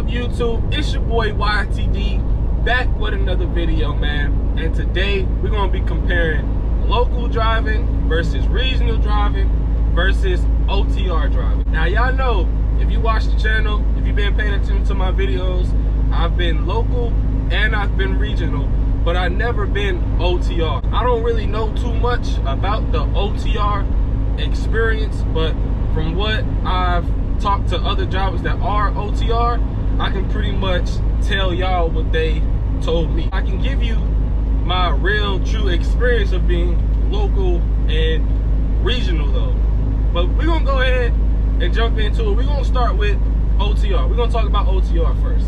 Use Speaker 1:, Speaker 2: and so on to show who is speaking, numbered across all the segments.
Speaker 1: YouTube? It's your boy YTD, back with another video, man. And today we're gonna be comparing local driving versus regional driving versus OTR driving. Now y'all know, if you watch the channel, if you've been paying attention to my videos, I've been local and I've been regional, but I've never been OTR. I don't really know too much about the OTR experience, but from what I've talked to other drivers that are OTR, I can pretty much tell y'all what they told me. I can give you my real true experience of being local and regional though. But we're gonna go ahead and jump into it. We're gonna start with OTR. We're gonna talk about OTR first.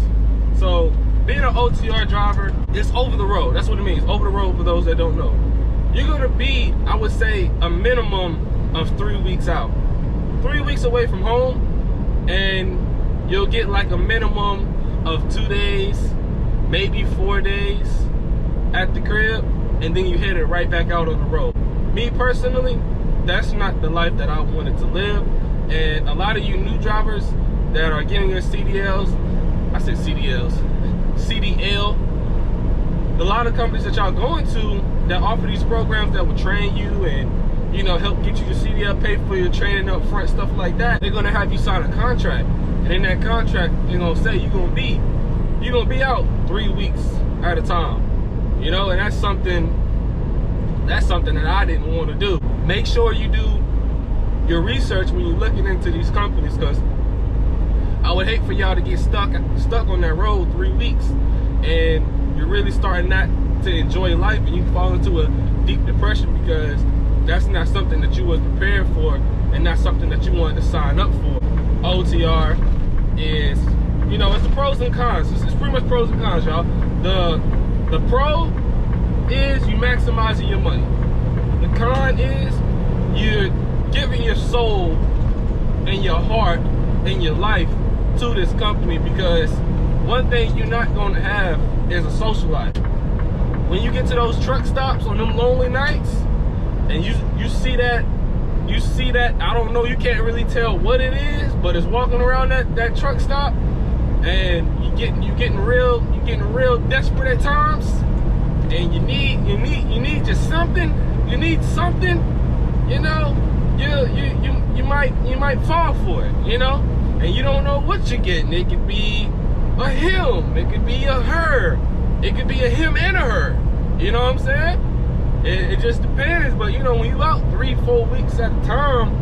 Speaker 1: So being an OTR driver, it's over the road. That's what it means, over the road, for those that don't know. You're gonna be, I would say, a minimum of 3 weeks out. 3 weeks away from home, and you'll get like a minimum of 2 days, maybe 4 days at the crib, and then you hit it right back out on the road. Me personally, that's not the life that I wanted to live. And a lot of you new drivers that are getting your CDLs, I said CDLs, CDL, a lot of companies that y'all going to that offer these programs that will train you and, you know, help get you your CDL, pay for your training up front, stuff like that. They're gonna have you sign a contract, and in that contract, they're gonna say you're gonna be out 3 weeks at a time, you know. And that's something that I didn't want to do. Make sure you do your research when you're looking into these companies, because I would hate for y'all to get stuck on that road 3 weeks and you're really starting not to enjoy life, and you fall into a deep depression because that's not something that you was prepared for and not something that you wanted to sign up for. OTR is, you know, it's the pros and cons. It's pretty much pros and cons, y'all. The pro is you maximizing your money. The con is you're giving your soul and your heart and your life to this company, because one thing you're not going to have is a social life. When you get to those truck stops on them lonely nights, and you see that, I don't know, you can't really tell what it is, but it's walking around that truck stop, and you're getting real desperate at times, and you need just something. You need something, you know. You might fall for it, you know, and you don't know what you're getting. It could be a him, it could be a her, it could be a him and a her. You know what I'm saying? It just depends. But you know, when you out 3-4 weeks at a time,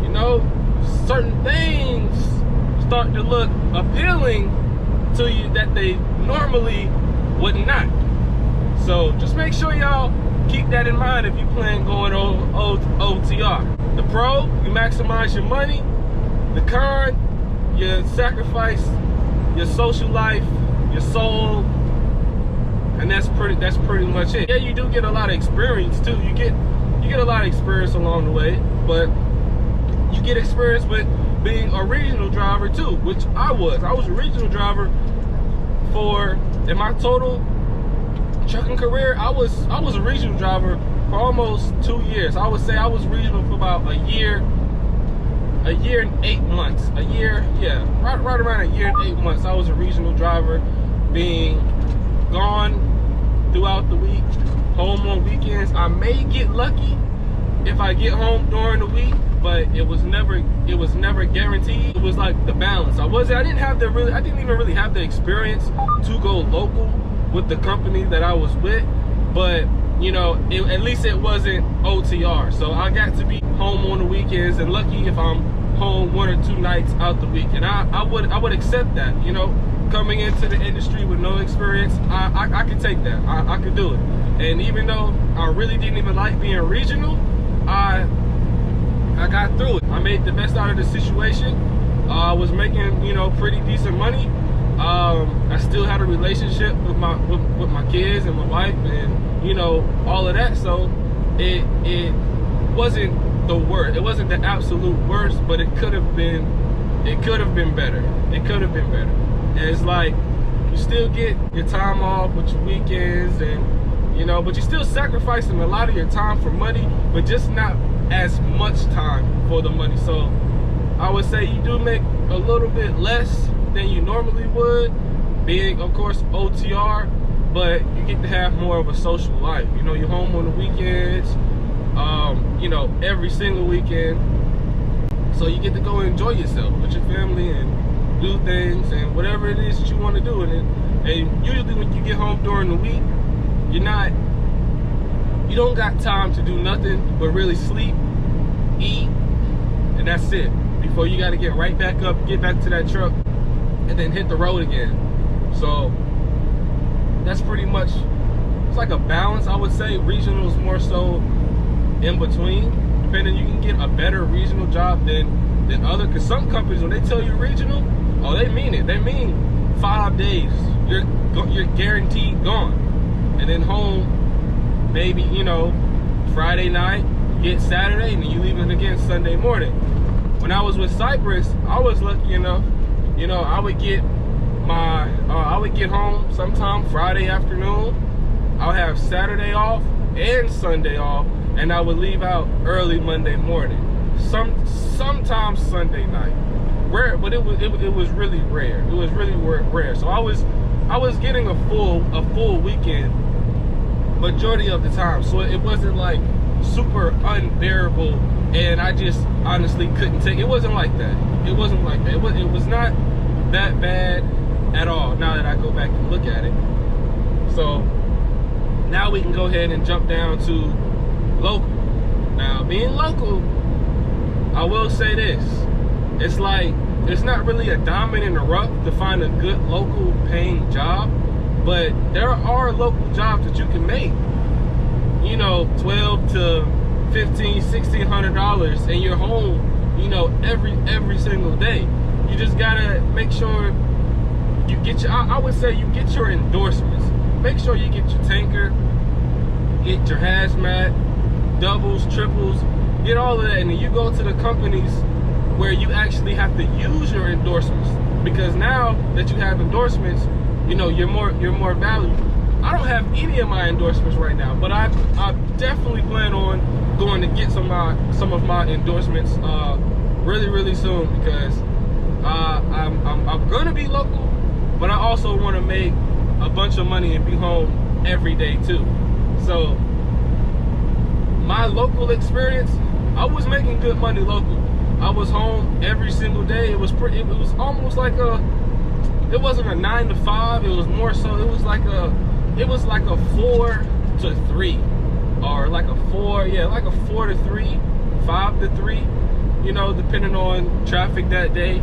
Speaker 1: you know, certain things start to look appealing to you that they normally would not. So just make sure y'all keep that in mind if you plan going OTR. The pro, you maximize your money. The con, you sacrifice your social life, your soul, and that's pretty much it. Yeah, you do get a lot of experience too. You get a lot of experience along the way, but you get experience with being a regional driver too, which I was a regional driver in my total trucking career. I was a regional driver for almost 2 years. I would say I was regional for about a year and 8 months. Right around a year and 8 months. I was a regional driver, being gone throughout the week, home on weekends. I may get lucky if I get home during the week, but it was never guaranteed. It was like the balance. I didn't even really have the experience to go local with the company that I was with, but you know, at least it wasn't OTR. So I got to be home on the weekends, and lucky if I'm home 1 or 2 nights out the week. And I would accept that, you know. Coming into the industry with no experience, I could take that. I could do it. And even though I really didn't even like being regional, I got through it. I made the best out of the situation. I was making, you know, pretty decent money. I still had a relationship with my kids and my wife, and you know, all of that. So it wasn't the worst. It wasn't the absolute worst, but it could have been better. It could have been better. And it's like, you still get your time off with your weekends, and you know, but you're still sacrificing a lot of your time for money, but just not as much time for the money. So I would say you do make a little bit less than you normally would, being, of course, OTR, but you get to have more of a social life. You know, you're home on the weekends, you know, every single weekend. So you get to go enjoy yourself with your family and do things and whatever it is that you want to do. And usually when you get home during the week, you don't got time to do nothing but really sleep, eat, and that's it. Before you got to get right back up, get back to that truck, and then hit the road again. So that's pretty much, it's like a balance, I would say. Regional is more so in between, depending. You can get a better regional job than other, because some companies, when they tell you regional, oh, they mean it. They mean 5 days. You're guaranteed gone. And then home, maybe, you know, Friday night, get Saturday, and then you leave it again Sunday morning. When I was with Cypress, I was lucky enough, you know, I would get home sometime Friday afternoon. I would have Saturday off and Sunday off, and I would leave out early Monday morning. Sometimes Sunday night. Rare, but it was really rare. It was really rare. So I was getting a full weekend majority of the time. So it wasn't like super unbearable, and I just honestly couldn't take it. It wasn't like that. It wasn't like that. It was not that bad at all, now that I go back and look at it. So now we can go ahead and jump down to local. Now, being local, I will say this. It's like, it's not really a diamond in the rough to find a good local paying job, but there are local jobs that you can make, you know, $1,200 to $1,500, $1,600, and you're home, you know, every single day. You just gotta make sure you get your, I would say you get your endorsements. Make sure you get your tanker, get your hazmat, doubles, triples, get all of that, and then you go to the companies where you actually have to use your endorsements, because now that you have endorsements, you know, you're more valuable. I don't have any of my endorsements right now, but I definitely plan on going to get some of my endorsements really soon, because I'm gonna be local, but I also want to make a bunch of money and be home every day too. So my local experience, I was making good money local. I was home every single day. It was almost like it wasn't a 9 to 5. It was more so, it was like a 4 to 3, or like a 4 to 3, 5 to 3, you know, depending on traffic that day.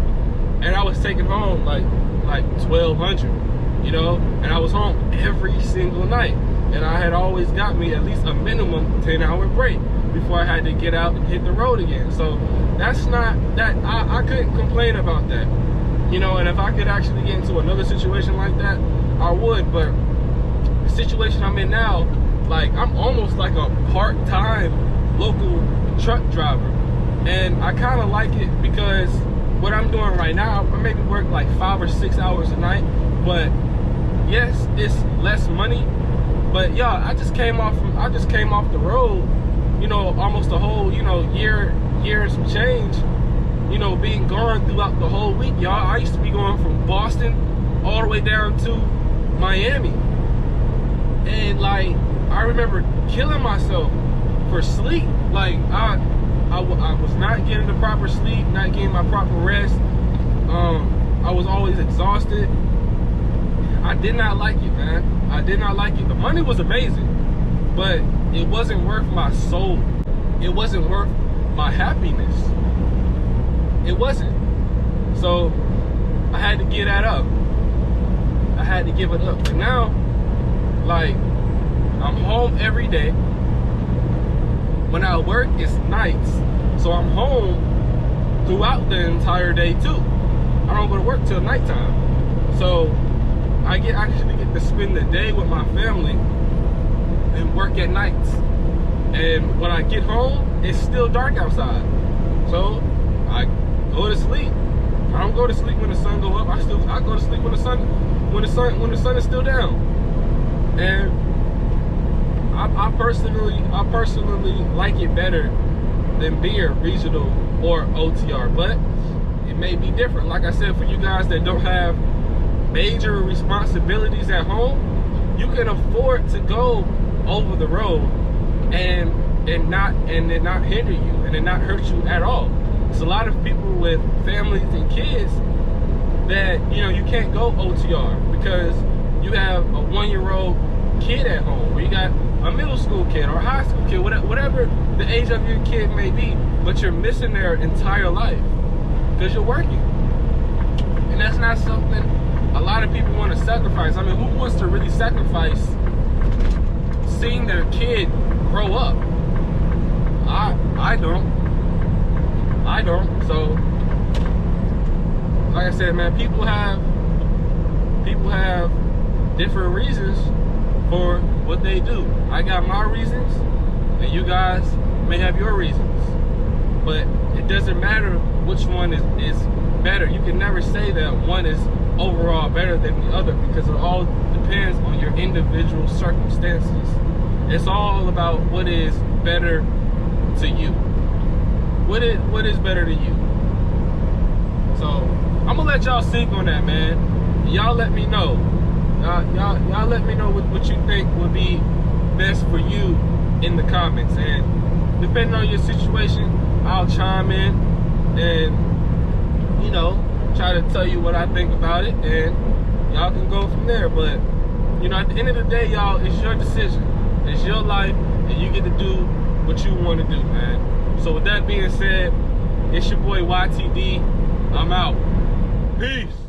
Speaker 1: And I was taking home like $1,200, you know, and I was home every single night. And I had always got me at least a minimum 10-hour break before I had to get out and hit the road again. So that's not that, I couldn't complain about that, you know. And if I could actually get into another situation like that, I would. But the situation I'm in now, like, I'm almost like a part-time local truck driver, and I kind of like it, because what I'm doing right now, I maybe work like 5 or 6 hours a night, but yes, it's less money. But y'all, I just came off the road, you know, almost a whole, you know, year and some change, you know, being gone throughout the whole week, y'all. I used to be going from Boston all the way down to Miami, and like, I remember killing myself for sleep. Like, I was not getting the proper sleep, not getting my proper rest. I was always exhausted. I did not like it, man. I did not like it. The money was amazing, but it wasn't worth my soul. It wasn't worth my happiness. It wasn't. So I had to give that up. I had to give it up. And now, like, I'm home every day. When I work, it's nights. So I'm home throughout the entire day too. I don't go to work till nighttime. So I actually get to spend the day with my family and work at nights. And when I get home, it's still dark outside. So I go to sleep. I don't go to sleep when the sun go up. I go to sleep when the sun is still down. And I personally like it better than being regional or OTR. But it may be different. Like I said, for you guys that don't have major responsibilities at home, you can afford to go over the road and it not hinder you and it not hurt you at all. There's a lot of people with families and kids that, you know, you can't go OTR because you have a 1-year-old kid at home, or you got a middle school kid or a high school kid, whatever the age of your kid may be, but you're missing their entire life because you're working. And that's not something a lot of people want to sacrifice. I mean, who wants to really sacrifice seeing their kid grow up? I don't. So, like I said, man, people have different reasons for what they do. I got my reasons, and you guys may have your reasons. But it doesn't matter which one is better. You can never say that one is overall better than the other because it all depends on your individual circumstances. It's all about what is better to you. What is better to you? So I'm gonna let y'all sink on that, man. Y'all let me know. Y'all let me know what you think would be best for you in the comments. And depending on your situation, I'll chime in and, you know, try to tell you what I think about it, and y'all can go from there. But, you know, at the end of the day, y'all, it's your decision. It's your life, and you get to do what you want to do, man. So with that being said, it's your boy YTD. I'm out. Peace.